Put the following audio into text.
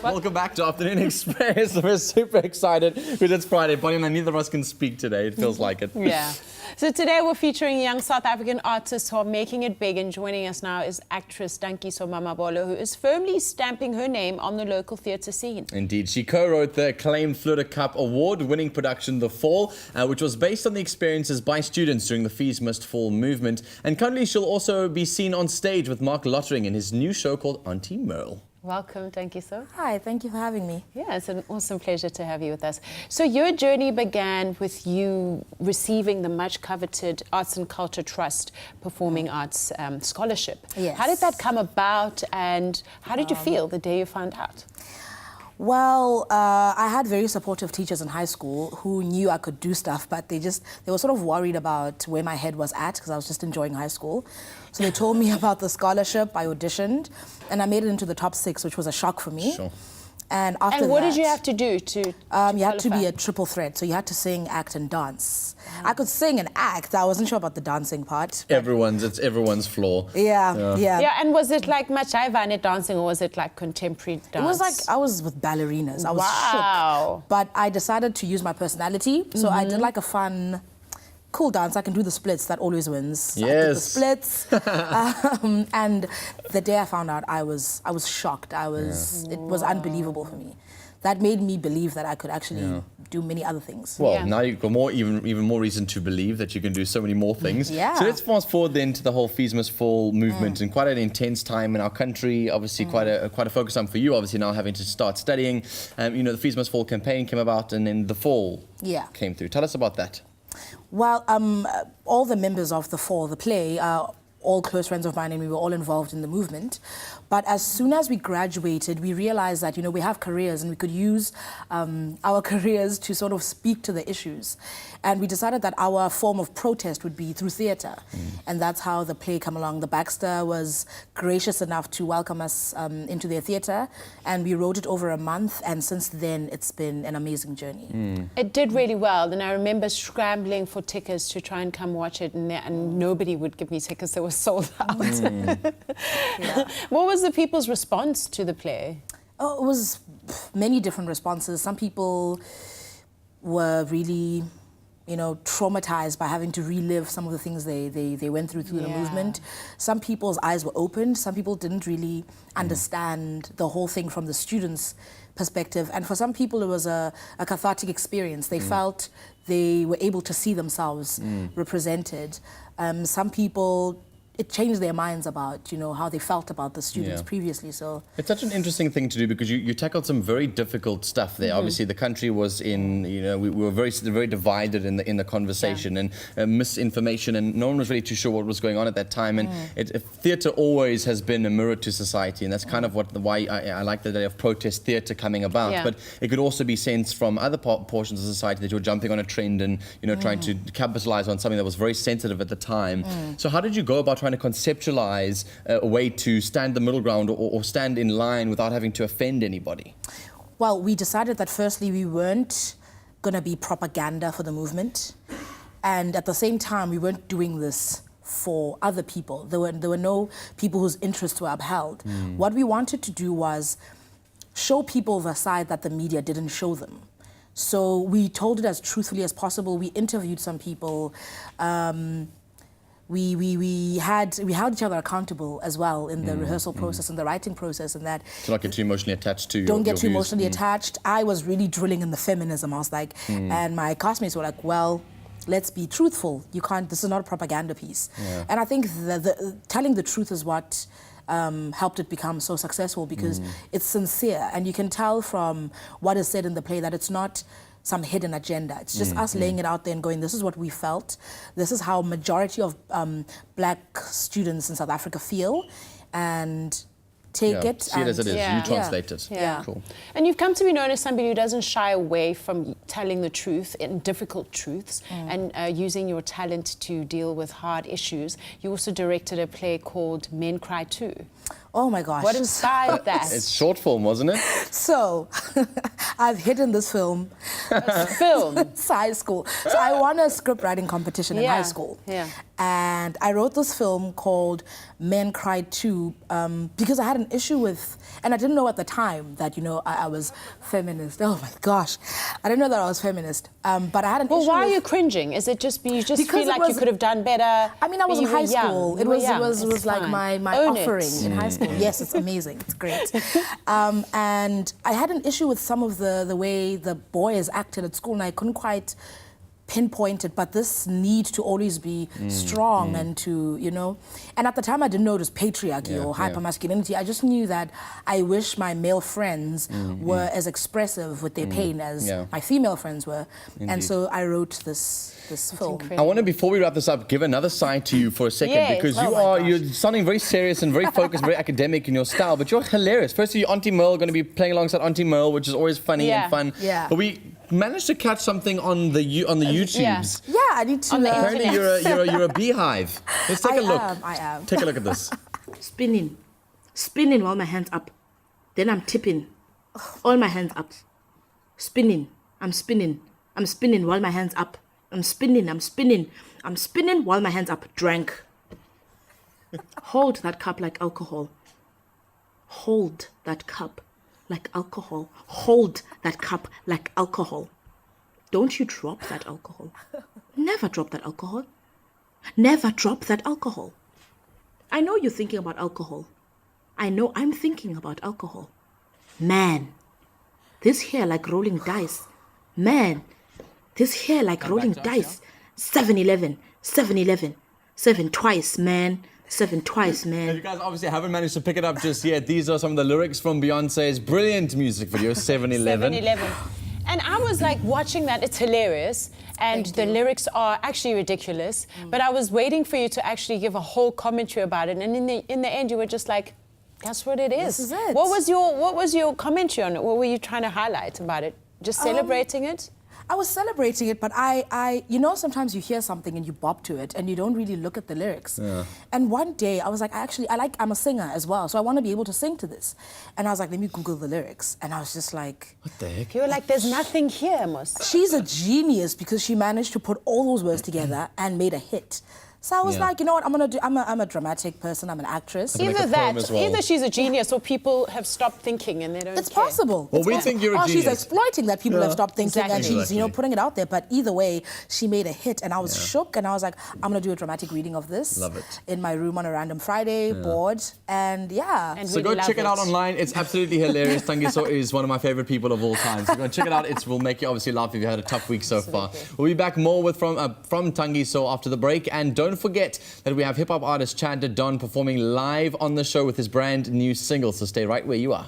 Welcome back to Afternoon Express. We're super excited because it's Friday. Bonnie and I, neither of us can speak today. It feels like it. Yeah. So today we're featuring young South African artists who are making it big, and joining us now is actress Tankiso Mambolo, who is firmly stamping her name on the local theatre scene. Indeed. She co-wrote the acclaimed Flutter Cup award-winning production The Fall, which was based on the experiences by students during the Fees Must Fall movement. And currently she'll also be seen on stage with Mark Lottering in his new show called Aunty Merle. Welcome, Tankiso. Hi, thank you for having me. Yeah, it's an awesome pleasure to have you with us. So your journey began with you receiving the much-coveted Arts and Culture Trust Performing Arts Scholarship. Yes. How did that come about, and how did you feel the day you found out? Well, I had very supportive teachers in high school who knew I could do stuff, but they were sort of worried about where my head was at because I was just enjoying high school. So they told me about the scholarship. I auditioned, and I made it into the top 6, which was a shock for me. Sure. And after And what that, did you have to do to you had to be qualify? a triple threat, so you had to sing, act, and dance. I could sing and act. I wasn't sure about the dancing part. It's everyone's flaw. Yeah. Yeah, and was it like Machaiwane dancing, or was it like contemporary dance? It was like I was with ballerinas. I was Wow. shook. But I decided to use my personality. So I did like a fun, cool dance. I can do the splits. That always wins. So I did the Yes. splits. And the day I found out, I was shocked. It was unbelievable for me. That made me believe that I could actually do many other things. Well, Yeah. now you've got even more reason to believe that you can do so many more things. Yeah. So let's fast forward then to the whole Fees Must Fall movement, and quite an intense time in our country. Obviously, quite a focus time for you. Obviously, now having to start studying. The Fees Must Fall campaign came about, and then The Fall came through. Tell us about that. Well, all the members of the Fall, the play, are all close friends of mine, and we were all involved in the movement. But as soon as we graduated, we realized that, we have careers, and we could use our careers to sort of speak to the issues. And we decided that our form of protest would be through theatre. And that's how the play came along. The Baxter was gracious enough to welcome us into their theatre, and we wrote it over a month, and since then it's been an amazing journey. It did really well, and I remember scrambling for tickets to try and come watch it, and nobody would give me tickets. They were sold out. What was the people's response to the play? Oh, it was many different responses. Some people were really, traumatized by having to relive some of the things they went through the movement. Some people's eyes were opened. Some people didn't really understand the whole thing from the students' perspective. And for some people, it was a cathartic experience. They felt they were able to see themselves represented. Some people, it changed their minds about, how they felt about the students previously. So it's such an interesting thing to do because you tackled some very difficult stuff there. Obviously, the country was in, we were very divided in the conversation and misinformation, and no one was really too sure what was going on at that time. And theatre always has been a mirror to society, and that's kind of why I like the idea of protest theatre coming about. Yeah. But it could also be sensed from other portions of society that you're jumping on a trend and trying to capitalize on something that was very sensitive at the time. So how did you go about trying to conceptualize a way to stand the middle ground or stand in line without having to offend anybody? Well, we decided that firstly we weren't going to be propaganda for the movement, and at the same time we weren't doing this for other people. There were no people whose interests were upheld. What we wanted to do was show people the side that the media didn't show them. So we told it as truthfully as possible. We interviewed some people. We held each other accountable as well in the rehearsal process and the writing process, and that To not get too emotionally attached to don't get your too views. emotionally attached. I was really drilling in the feminism. I was like, and my classmates were like, well, let's be truthful. You can't, this is not a propaganda piece. And I think the telling the truth is what helped it become so successful, because it's sincere, and you can tell from what is said in the play that it's not some hidden agenda. It's just us laying it out there and going, this is what we felt. This is how majority of black students in South Africa feel, and take it. See it as it is. Yeah. You translate it. Yeah. Cool. And you've come to be known as somebody who doesn't shy away from telling the truth in difficult truths and using your talent to deal with hard issues. You also directed a play called Men Cry Too. Oh my gosh. What inspired that? It's short form, wasn't it? So, I've hidden this film. Film. It's high school. So I won a script writing competition in high school. Yeah. And I wrote this film called Men Cried Too because I had an issue with, and I didn't know at the time that, you know, I was feminist. Oh my gosh. I didn't know that I was feminist. But I had an issue. Well, why with, are you cringing? Is it just you just because feel like you could have done better? I mean, I was in high school. It was like my Own offering it. in high school. Yes, it's amazing. It's great. And I had an issue with some of the way the boys acted at school, and I couldn't quite pinpoint it, but this need to always be strong and to, you know, and at the time I didn't know it was patriarchy or hypermasculinity. I just knew that I wish my male friends were as expressive with their pain as my female friends were. Indeed. And so I wrote this film. I want to, before we wrap this up, give another side to you for a second, Yes. because Oh my you're sounding very serious and very focused, very academic in your style, but you're hilarious. Firstly, your Aunty Merle, going to be playing alongside Aunty Merle, which is always funny and fun. Yeah. But we managed to catch something on the YouTubes. Yeah, I need to. On the Apparently, you're a beehive. Let's take a look. I am. Take a look at this. Spinning while my hands up. Then I'm tipping. All my hands up. Spinning. I'm spinning while my hands up. I'm spinning while my hands up. Drank. Hold that cup like alcohol. Hold that cup like alcohol. Hold that cup like alcohol. Don't you drop that alcohol. Never drop that alcohol. Never drop that alcohol. I know you're thinking about alcohol. I know I'm thinking about alcohol. Man, this hair like rolling dice. Man, this hair like rolling dice. 7-Eleven, 7-Eleven, 7 twice, man. 7 twice, You man. guys obviously haven't managed to pick it up just yet. These are some of the lyrics from Beyonce's brilliant music video, 7-Eleven. 7-Eleven. And I was like watching that, it's hilarious, and the lyrics are actually ridiculous, but I was waiting for you to actually give a whole commentary about it, and in the end you were just like, that's what it is. This is it. What was your commentary on it? What were you trying to highlight about it? Just celebrating it? I was celebrating it, but you know, sometimes you hear something and you bop to it and you don't really look at the lyrics. Yeah. And one day I was like, I'm a singer as well, so I want to be able to sing to this. And I was like, let me Google the lyrics. And I was just like, What the heck? You were like, there's nothing here, Mos. she's a genius because she managed to put all those words together and made a hit. So I was like, you know what, I'm a dramatic person, I'm an actress. make Either a poem that, as well. either she's a genius or people have stopped thinking and they don't It's care. possible. Well, It's we possible. think you're a Or she's genius. exploiting that people have stopped thinking and Exactly. she's, you know, putting it out there. But either way, she made a hit and I was shook and I was like, I'm going to do a dramatic reading of this. Love it. In my room on a random Friday, bored. And yeah. And So we go love check it out online. It's absolutely hilarious. Tankiso is one of my favorite people of all time. So go and check it out. It will make you obviously laugh if you had a tough week so far. We'll be back more with from Tankiso after the break. And don't forget that we have hip-hop artist Chad Don performing live on the show with his brand new single. So stay right where you are.